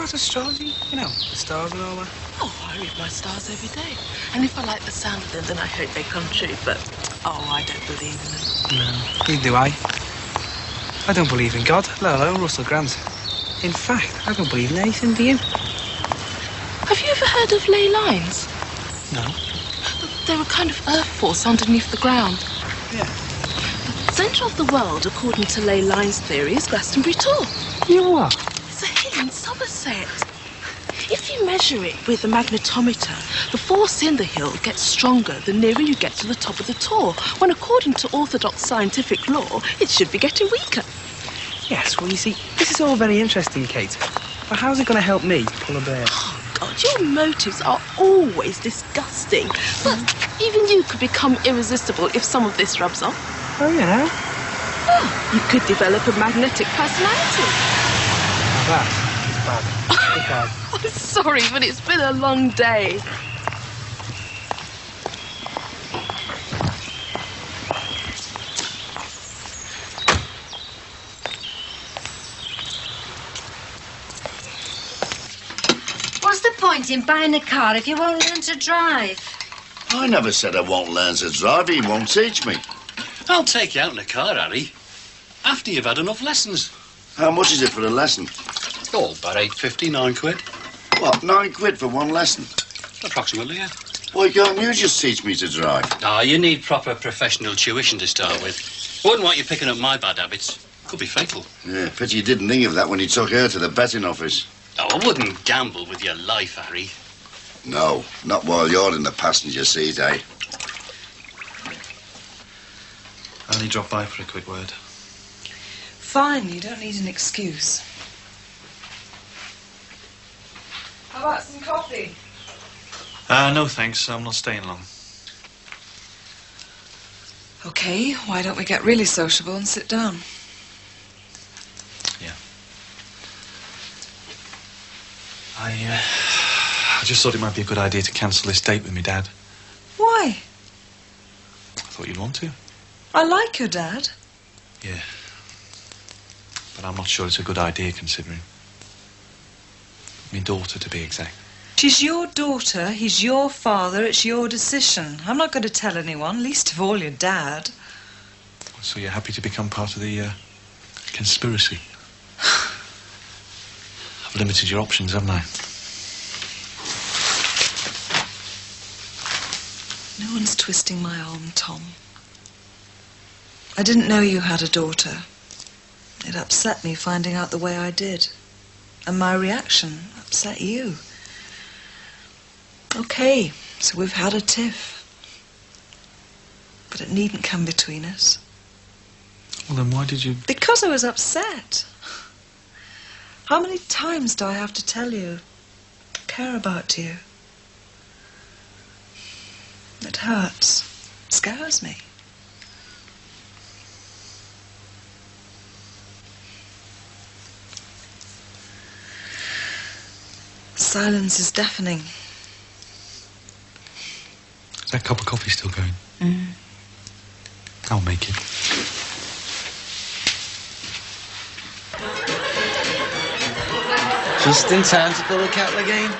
about astrology? You know, the stars and all that. Oh, I read my stars every day. And if I like the sound of them, then I hope they come true. But, oh, I don't believe in them. No, neither do I. I don't believe in God, let alone Russell Grant. In fact, I don't believe in anything, do you? Have you ever heard of ley lines? No. They're a kind of earth force underneath the ground. Yeah. The centre of the world, according to ley lines theory, is Glastonbury Tor. You what? It's a hill in Somerset. If you measure it with a magnetometer, the force in the hill gets stronger the nearer you get to the top of the Tor, when according to orthodox scientific law, it should be getting weaker. Yes, well, you see, this is all very interesting, Kate. But how's it going to help me pull a bird? Oh, God, your motives are always disgusting. But even you could become irresistible if some of this rubs off. Oh, you know? Oh, you could develop a magnetic personality. Now that is bad. It's bad. I'm sorry, but it's been a long day. What's the point in buying a car if you won't learn to drive? I never said I won't learn to drive. He won't teach me. I'll take you out in a car, Harry. After you've had enough lessons. How much is it for a lesson? Oh, about £8.50, £9. What, £9 for one lesson? Approximately, yeah. Why can't you just teach me to drive? Ah, you need proper professional tuition to start with. Wouldn't want you picking up my bad habits. Could be fatal. Yeah, pity you didn't think of that when you took her to the betting office. Oh, I wouldn't gamble with your life, Harry. No, not while you're in the passenger seat, eh? I only dropped by for a quick word. Fine, you don't need an excuse. How about some coffee? No thanks, I'm not staying long. Okay, why don't we get really sociable and sit down? Yeah. I just thought it might be a good idea to cancel this date with me dad. Why? I thought you'd want to. I like your dad. Yeah. But I'm not sure it's a good idea, considering. My daughter, to be exact. She's your daughter, he's your father, it's your decision. I'm not going to tell anyone, least of all your dad. So you're happy to become part of the, conspiracy? I've limited your options, haven't I? No one's twisting my arm, Tom. I didn't know you had a daughter. It upset me finding out the way I did. And my reaction upset you. Okay, so we've had a tiff. But it needn't come between us. Well, then why did you... Because I was upset. How many times do I have to tell you? I care about you. It hurts. It scares me. Silence is deafening. Is that cup of coffee still going? I'll make it. Just in time to pull the kettle again.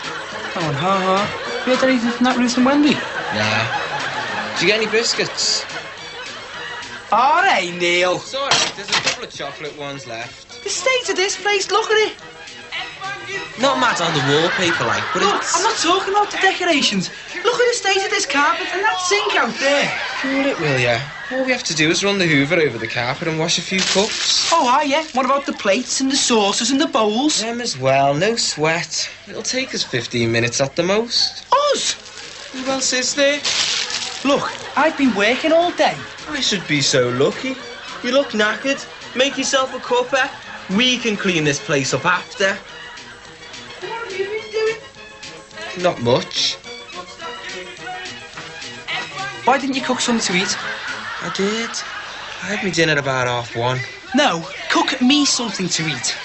Oh, and ha-ha. You had anything from that Ruth and Wendy? Nah. Did you get any biscuits? All right, Neil. It's all right. There's a couple of chocolate ones left. The state of this place, look at it. Not mad on the wallpaper, like, but Look, it's... I'm not talking about the decorations. Look at the state of this carpet and that sink out there. Cool it, will ya? All we have to do is run the hoover over the carpet and wash a few cups. Oh, aye, yeah. What about the plates and the saucers and the bowls? Them as well, no sweat. It'll take us 15 minutes at the most. Us? Who else is there? Look, I've been working all day. I should be so lucky. You look knackered. Make yourself a cuppa. We can clean this place up after. What have you been doing? Not much. Why didn't you cook something to eat? I did. I had my dinner about 1:30. No, cook me something to eat.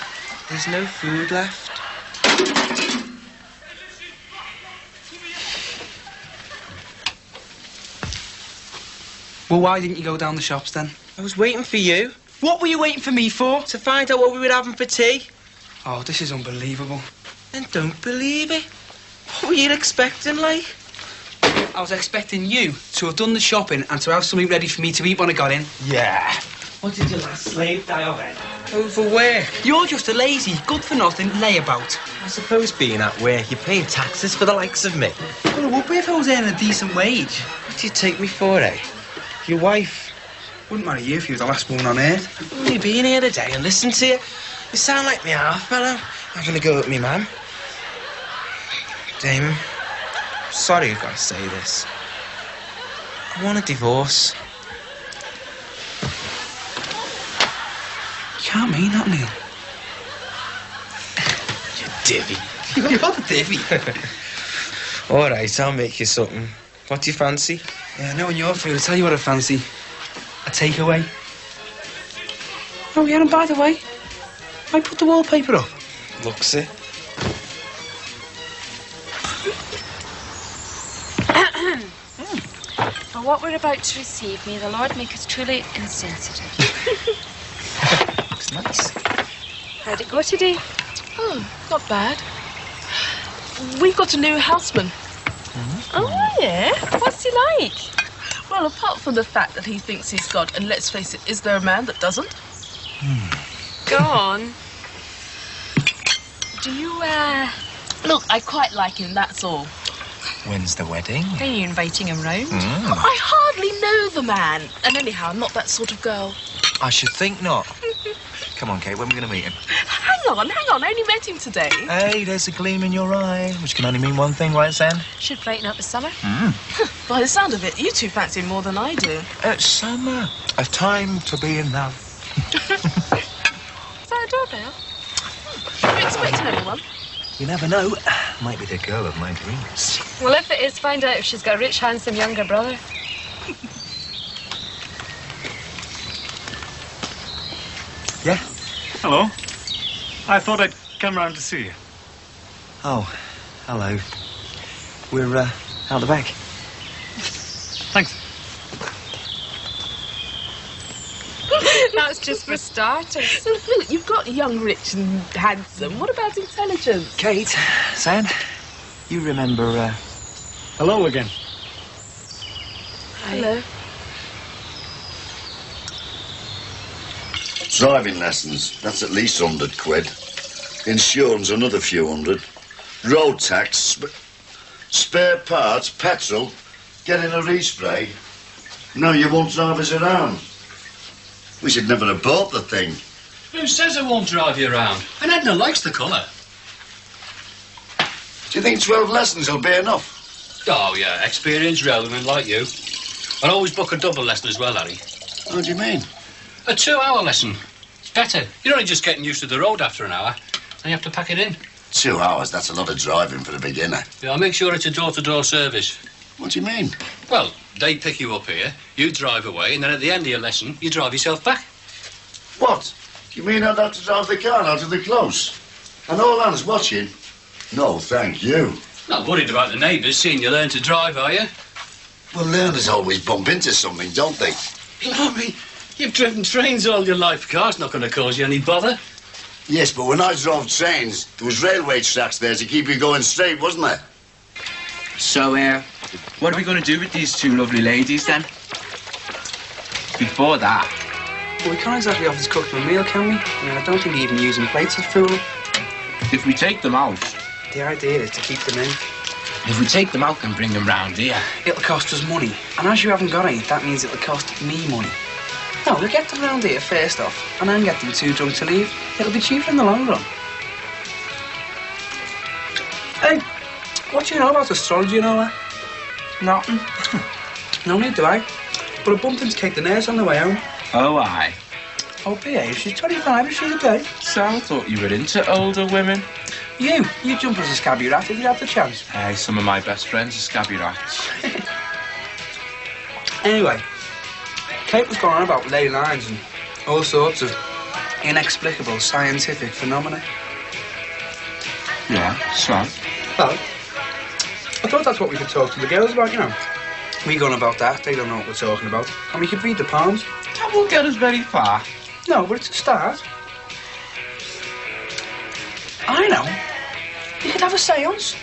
There's no food left. Well, why didn't you go down the shops then? I was waiting for you. What were you waiting for me for? To find out what we were having for tea. Oh, this is unbelievable. And don't believe it. What were you expecting, like? I was expecting you to have done the shopping and to have something ready for me to eat when I got in. Yeah. What did your last slave die of then? Overwork. You're just a lazy, good-for-nothing layabout. I suppose being at work, you're paying taxes for the likes of me. Well, it would be if I was earning a decent wage. What do you take me for, eh? Your wife. Wouldn't marry you if you were the last woman on earth. I've only been here today and listened to you. You sound like me half fellow having a go at me, man. Damon, sorry I've got to say this. I want a divorce. You can't mean that, Neil. You divvy. You're the divvy. All right, I'll make you something. What do you fancy? Yeah, knowing your food, I'll tell you what I fancy. A takeaway. Oh, yeah, and by the way, I put the wallpaper up. Looks it. For what we're about to receive, may the Lord make us truly insensitive. Looks nice. How'd it go today? Oh, not bad. We've got a new houseman. Oh, yeah? What's he like? Well, apart from the fact that he thinks he's God, and let's face it, is there a man that doesn't? Go on. Do you, Look, I quite like him, that's all. When's the wedding? Are you inviting him round? I hardly know the man. And anyhow, I'm not that sort of girl. I should think not. Come on, Kate, when are we going to meet him? Hang on, I only met him today. Hey, there's a gleam in your eye, which can only mean one thing, right, Sam? Should brighten up the summer. By the sound of it, you two fancy him more than I do. It's summer. A time to be in love. Is that a doorbell? Are you expecting anyone? You never know. Might be the girl of my dreams. Well, if it is, find out if she's got a rich, handsome younger brother. Yeah? Hello. I thought I'd come round to see you. Oh, hello. We're, out the back. Thanks. That's just for starters. Look, you've got young, rich and handsome. What about intelligence? Kate, Sam, you remember, Hello again. Hello. Driving lessons, that's at least 100 quid. Insurance, another few hundred. Road tax, spare parts, petrol, getting a respray. Now you won't drive us around. We should never have bought the thing. Who says I won't drive you around? And Edna likes the colour. Do you think 12 lessons will be enough? Oh, yeah, experienced railwayman like you. I'll always book a double lesson as well, Harry. What do you mean? A 2-hour lesson. It's better. You're only just getting used to the road after an hour. Then you have to pack it in. 2 hours, that's a lot of driving for a beginner. Yeah, I'll make sure it's a door-to-door service. What do you mean? Well, they pick you up here, you drive away, and then at the end of your lesson, you drive yourself back. What? You mean I'd have to drive the car out of the close? And all hands watching? No, thank you. Not worried about the neighbours seeing you learn to drive, are you? Well, learners always bump into something, don't they? Blimey, you've driven trains all your life. Car's not going to cause you any bother. Yes, but when I drove trains, there was railway tracks there to keep you going straight, wasn't there? So, what are we going to do with these two lovely ladies, then? Before that... Well, we can't exactly offer to cook them a meal, can we? I mean, I don't think even using plates would fool them. If we take them out... The idea is to keep them in. If we take them out and bring them round here... It'll cost us money. And as you haven't got any, that means it'll cost me money. No, we'll get them round here first off, and then get them too drunk to leave. It'll be cheaper in the long run. Hey, what do you know about astrology and all that? Nothing. No need do I. But I bumped into Kate the nurse on the way home. Oh, aye. Oh, behave. She's 25 if she's a day. So I thought you were into older women. You'd jump as a scabby rat if you had the chance. Hey, some of my best friends are scabby rats. Anyway, Kate was going on about ley lines and all sorts of inexplicable scientific phenomena. Yeah, so? Well, I thought that's what we could talk to the girls about, you know. We go on about that, they don't know what we're talking about. And we could read the palms. That won't get us very far. No, but it's a start. I know. could have a seance.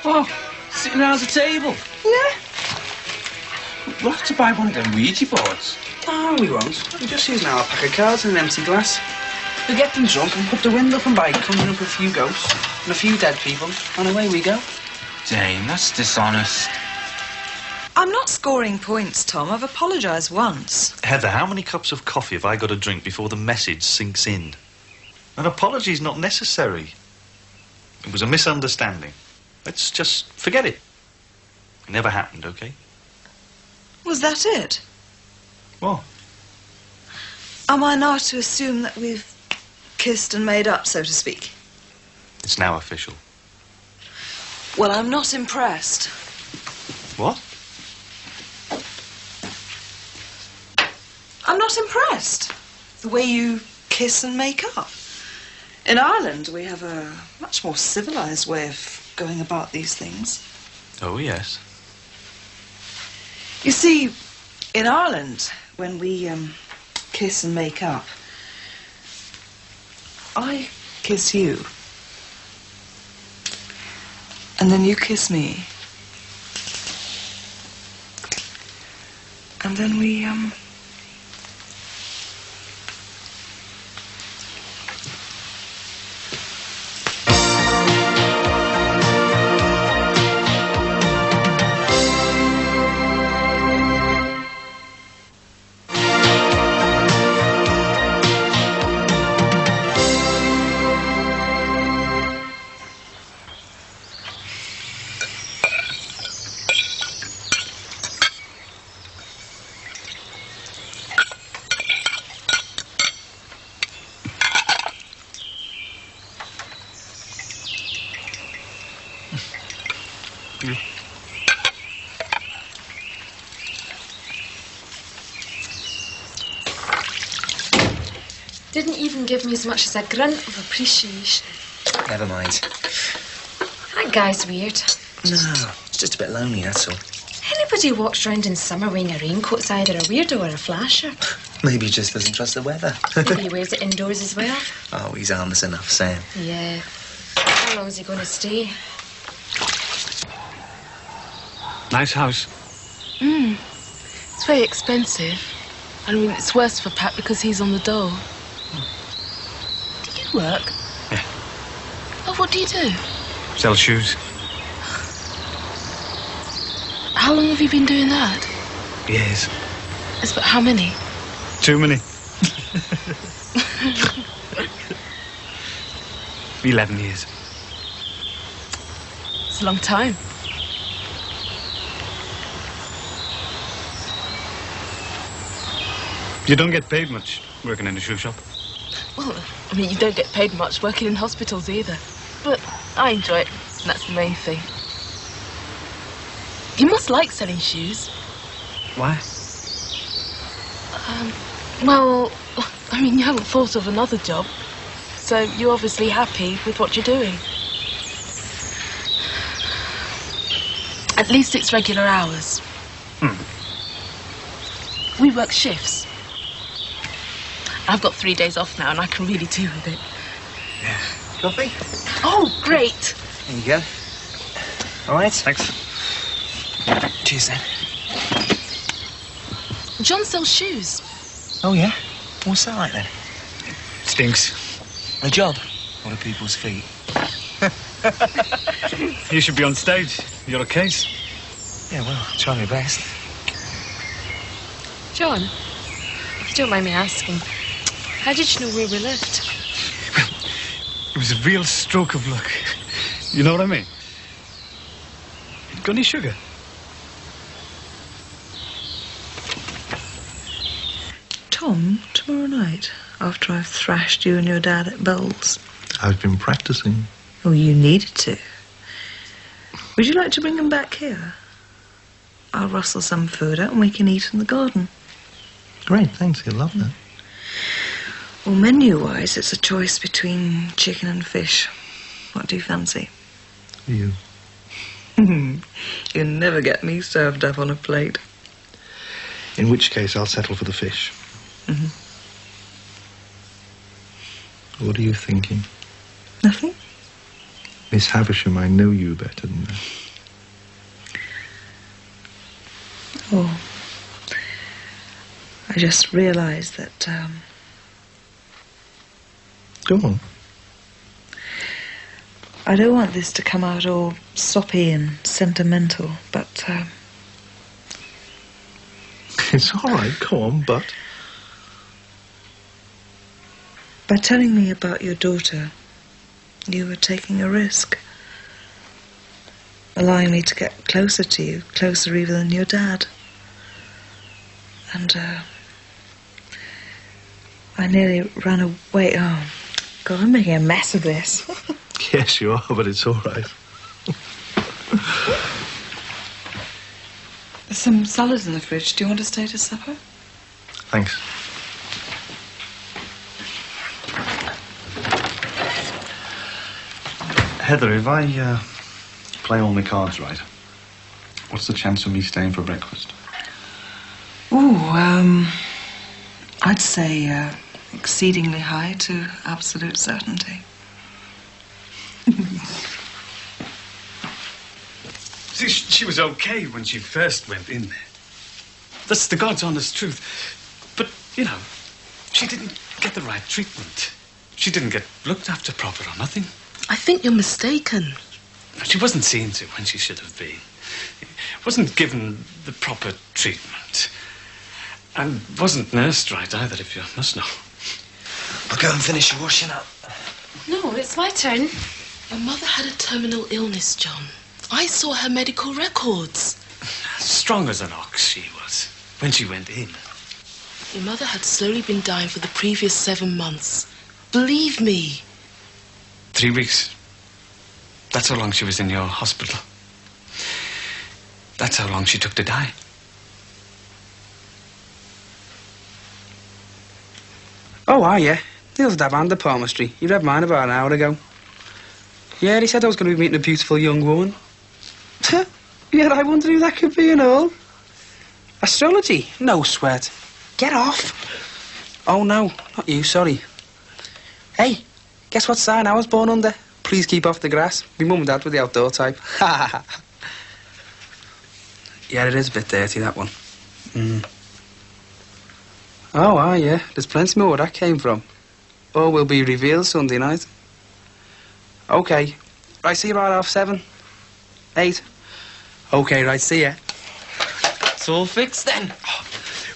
Oh, sitting around the table? Yeah. We'll have to buy one of them Ouija boards. No, we won't. We're just using our pack of cards and an empty glass. We'll get them drunk and put the wind up and by conjuring up a few ghosts and a few dead people, and away we go. Dame, that's dishonest. I'm not scoring points, Tom. I've apologised once. Heather, how many cups of coffee have I got to drink before the message sinks in? An apology's not necessary. It was a misunderstanding. Let's just forget it. It never happened, okay? Was that it? Well, Am I now to assume that we've kissed and made up, so to speak? it's now official. Well, I'm not impressed. What? I'm not impressed. The way you kiss and make up. In Ireland, we have a much more civilised way of going about these things. Oh, yes. You see, in Ireland, when we kiss and make up, I kiss you. And then you kiss me. And then we, Didn't even give me as much as a grunt of appreciation. Never mind. That guy's weird. No, it's just a bit lonely, that's all. Anybody who walks round in summer wearing a raincoat's either a weirdo or a flasher. Maybe he just doesn't trust the weather. Maybe he wears it indoors as well. Oh, he's harmless enough, Sam. Yeah. How long's he going to stay? Nice house. It's very expensive. I mean, it's worse for Pat because he's on the dole. Do you work? Yeah. Oh, what do you do? Sell shoes. How long have you been doing that? Years. Yes, but how many? Too many. 11 years. It's a long time. You don't get paid much working in a shoe shop. Well, I mean, you don't get paid much working in hospitals either. But I enjoy it, and that's the main thing. You must like selling shoes. Why? Well, I mean, you haven't thought of another job. So you're obviously happy with what you're doing. At least it's regular hours. We work shifts. I've got 3 days off now and I can really do with it. Yeah. Coffee? Oh, great. There you go. All right. Thanks. Cheers, then. John sells shoes. Oh, yeah? What's that like, then? Stinks. A job? Or are people's feet? You should be on stage. You're a case. Yeah, well, I'll try my best. John, if you don't mind me asking, how did you know where we lived? Well, it was a real stroke of luck. You know what I mean? Got any sugar? Tom, tomorrow night, after I've thrashed you and your dad at bowls. I've been practicing. Oh, you needed to. Would you like to bring them back here? I'll rustle some food out and we can eat in the garden. Great, thanks. You'll love that. Well, menu-wise, it's a choice between chicken and fish. What do you fancy? You. You never get me served up on a plate. In which case, I'll settle for the fish. Mm-hmm. What are you thinking? Nothing? Miss Havisham, I know you better than that. Oh, I just realised that, Go on. I don't want this to come out all soppy and sentimental, but, It's all right, go on, but... By telling me about your daughter, you were taking a risk. Allowing me to get closer to you, closer even than your dad. And, I nearly ran away. Oh, God, I'm making a mess of this. Yes, you are, but it's all right. There's some salad in the fridge. Do you want to stay to supper? Thanks. Heather, if I play all my cards right, what's the chance of me staying for breakfast? Ooh, I'd say exceedingly high to absolute certainty. See, she was okay when she first went in there. That's the God's honest truth. But, you know, she didn't get the right treatment. She didn't get looked after proper or nothing. I think you're mistaken. She wasn't seen to when she should have been. Wasn't given the proper treatment. And wasn't nursed right either, if you must know. I'll go and finish your washing up. No, it's my turn. Your mother had a terminal illness, John. I saw her medical records. Strong as an ox she was when she went in. Your mother had slowly been dying for the previous 7 months. Believe me. 3 weeks. That's how long she was in your hospital. That's how long she took to die. Oh, are you? Neil's dad and the palmistry. You read mine about an hour ago. Yeah, he said I was going to be meeting a beautiful young woman. Yeah, I wonder who that could be and all. Astrology? No sweat. Get off. Oh, no, not you, sorry. Hey, guess what sign I was born under? Please keep off the grass. My mum and dad were the outdoor type. Yeah, it is a bit dirty, that one. Oh, yeah. There's plenty more where that came from. All will be revealed Sunday night. OK. Right, see you about 7:30. 8. OK, right, see ya. It's all fixed then. Oh,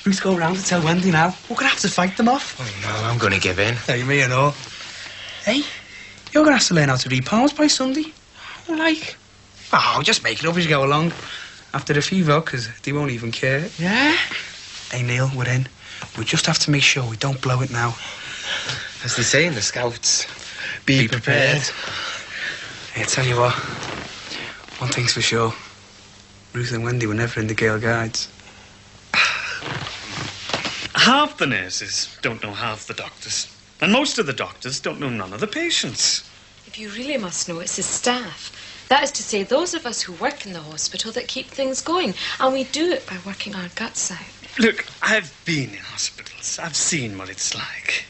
who's going round to tell Wendy now? We're going to have to fight them off. Oh, no, I'm going to give in. Hey, me and all. Hey, you're going to have to learn how to read palms by Sunday. Like? Oh, just make it up as you go along. After the few vodkas, they won't even care. Yeah? Hey, Neil, we're in. We just have to make sure we don't blow it now. As they say in the Scouts, be prepared. Hey, I tell you what, one thing's for sure. Ruth and Wendy were never in the Gale Guides. Half the nurses don't know half the doctors. And most of the doctors don't know none of the patients. If you really must know, it's the staff. That is to say, those of us who work in the hospital that keep things going. And we do it by working our guts out. Look, I've been in hospitals. I've seen what it's like.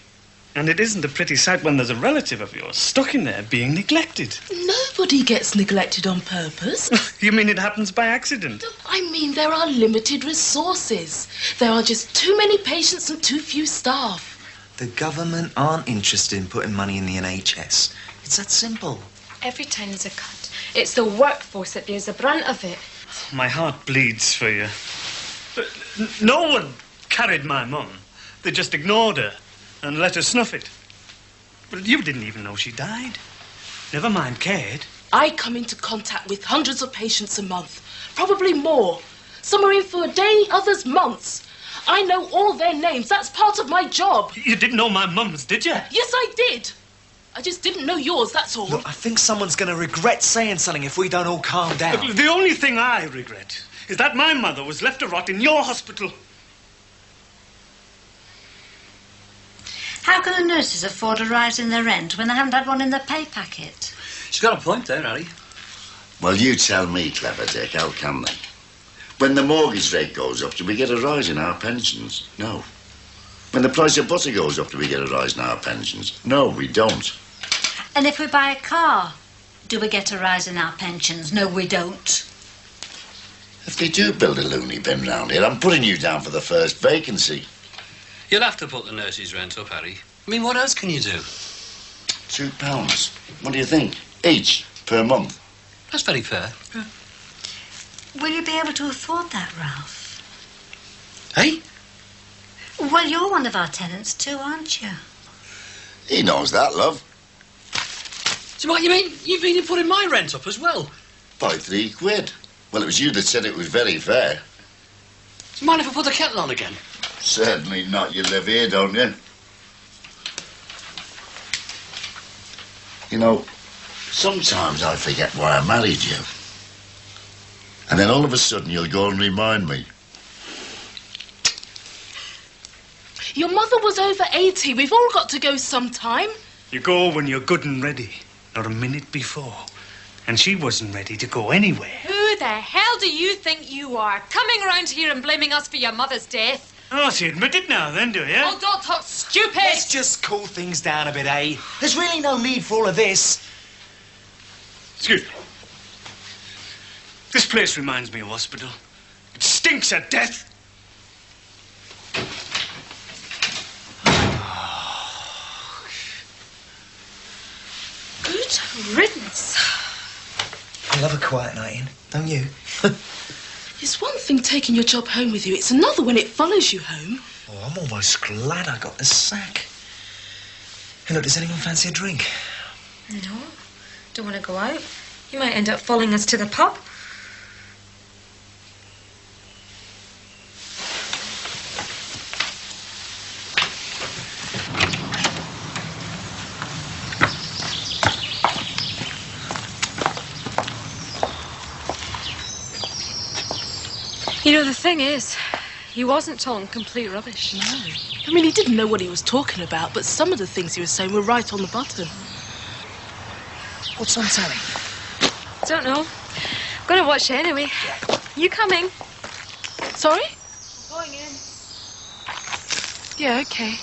And it isn't a pretty sight when there's a relative of yours stuck in there being neglected. Nobody gets neglected on purpose. You mean it happens by accident? I mean, there are limited resources. There are just too many patients and too few staff. The government aren't interested in putting money in the NHS. It's that simple. Every time there's a cut, it's the workforce that bears the brunt of it. My heart bleeds for you. But no one carried my mum. They just ignored her and let her snuff it. But you didn't even know she died. Never mind cared. I come into contact with hundreds of patients a month, probably more. Some are in for a day, others months. I know all their names. That's part of my job. You didn't know my mum's, did you? Yes, I did. I just didn't know yours, that's all. Look, I think someone's going to regret saying something if we don't all calm down. Look, the only thing I regret is that my mother was left to rot in your hospital. How can the nurses afford a rise in their rent when they haven't had one in their pay packet? She's got a point there, Harry. Well, you tell me, Clever Dick, how can they? When the mortgage rate goes up, do we get a rise in our pensions? No. When the price of butter goes up, do we get a rise in our pensions? No, we don't. And if we buy a car, Do we get a rise in our pensions? No, we don't. If they do build a loony bin round here, I'm putting you down for the first vacancy. You'll have to put the nurse's rent up, Harry. I mean, what else can you do? £2. What do you think? Each, per month. That's very fair. Yeah. Will you be able to afford that, Ralph? Hey? Well, you're one of our tenants too, aren't you? He knows that, love. So what, you mean you've been putting my rent up as well? By £3. Well, it was you that said it was very fair. Do you mind if I put the kettle on again? Certainly not. You live here, don't you? You know, sometimes I forget why I married you. And then all of a sudden you'll go and remind me. Your mother was over 80. We've all got to go sometime. You go when you're good and ready, not a minute before. And she wasn't ready to go anywhere. Who the hell do you think you are? Coming around here and blaming us for your mother's death? Oh, she admitted now then, do you? Oh, don't talk stupid! Let's just cool things down a bit, eh? There's really no need for all of this. Excuse me. This place reminds me of hospital. It stinks of death. Good riddance. I love a quiet night in, don't you? It's one thing taking your job home with you. It's another when it follows you home. Oh, I'm almost glad I got the sack. Hey, look, does anyone fancy a drink? No. Don't want to go out. You might end up following us to the pub. You know, the thing is, he wasn't talking complete rubbish. No. I mean, he didn't know what he was talking about, but some of the things he was saying were right on the button. What's on telly? Don't know. Gonna watch it anyway. You coming? Sorry? Going in. Yeah, okay.